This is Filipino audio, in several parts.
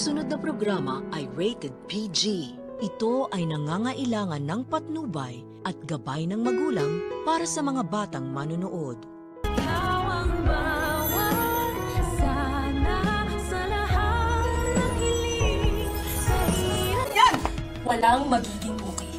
sumusunod na programa ay rated PG. Ito ay nangangailangan ng patnubay at gabay ng magulang para sa mga batang manunood. Ikaw ang bawat sana sa lahat ng hiling sa Yan! Walang magiging okay.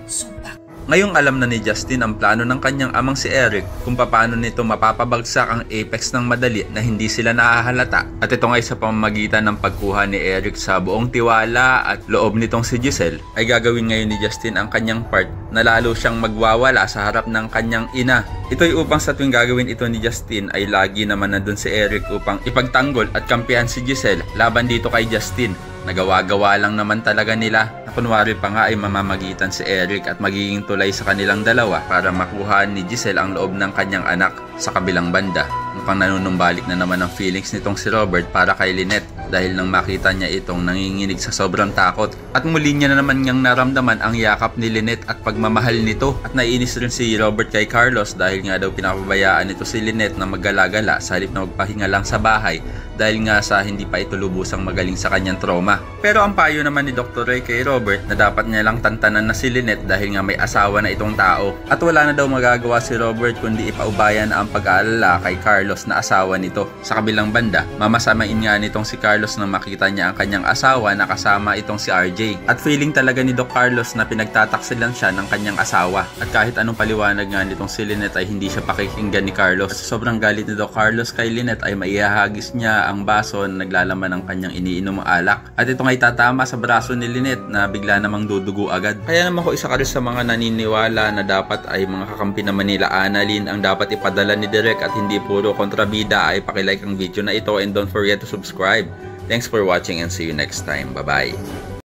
Supak. Ngayong alam na ni Justin ang plano ng kanyang amang si Eric kung paano nito mapapabagsak ang Apex ng madali na hindi sila nahahalata. At ito nga sa pamamagitan ng pagkuha ni Eric sa buong tiwala at loob nitong si Giselle ay gagawin ngayon ni Justin ang kanyang part na lalo siyang magwawala sa harap ng kanyang ina. Ito ay upang sa tuwing gagawin ito ni Justin ay lagi naman nandun si Eric upang ipagtanggol at kampihan si Giselle laban dito kay Justin. Nagawa-gawa lang naman talaga nila na kunwari pa nga ay mamamagitan si Eric at magiging tulay sa kanilang dalawa para makuha ni Giselle ang loob ng kanyang anak sa kabilang banda. Mukhang nanunumbalik na naman ang feelings nitong si Robert para kay Lynette dahil nang makita niya itong nanginginig sa sobrang takot. At muli niya na naman niyang naramdaman ang yakap ni Lynette at pagmamahal nito. At naiinis rin si Robert kay Carlos dahil nga daw pinapabayaan nito si Lynette na maggala-gala sa halip na magpahinga lang sa bahay dahil nga sa hindi pa ito lubusang magaling sa kanyang trauma. Pero ang payo naman ni Dr. Ray kay Robert na dapat niya lang tantanan na si Lynette dahil nga may asawa na itong tao. At wala na daw magagawa si Robert kundi ipaubayan ang pag-aalala kay Carlos na asawa nito. Sa kabilang banda, mamasamain nga nitong si Carlos na makita niya ang kanyang asawa na kasama itong si RJ. At feeling talaga ni Doc Carlos na pinagtataksilan siya ng kanyang asawa. At kahit anong paliwanag nga nitong si Lynette ay hindi siya pakikinggan ni Carlos. At sobrang galit ni Doc Carlos kay Lynette ay maihahagis niya ang baso na naglalaman ng kanyang iniinom alak. At ito nga itatama sa braso ni Lynette na bigla namang dudugo agad. Kaya naman ko isa ka rin sa mga naniniwala na dapat ay mga kakampi naman nila Annalyn ang dapat ipadala ni Direk at hindi puro kontrabida. Ay pakilike ang video na ito and don't forget to subscribe. Thanks for watching and see you next time. Bye-bye.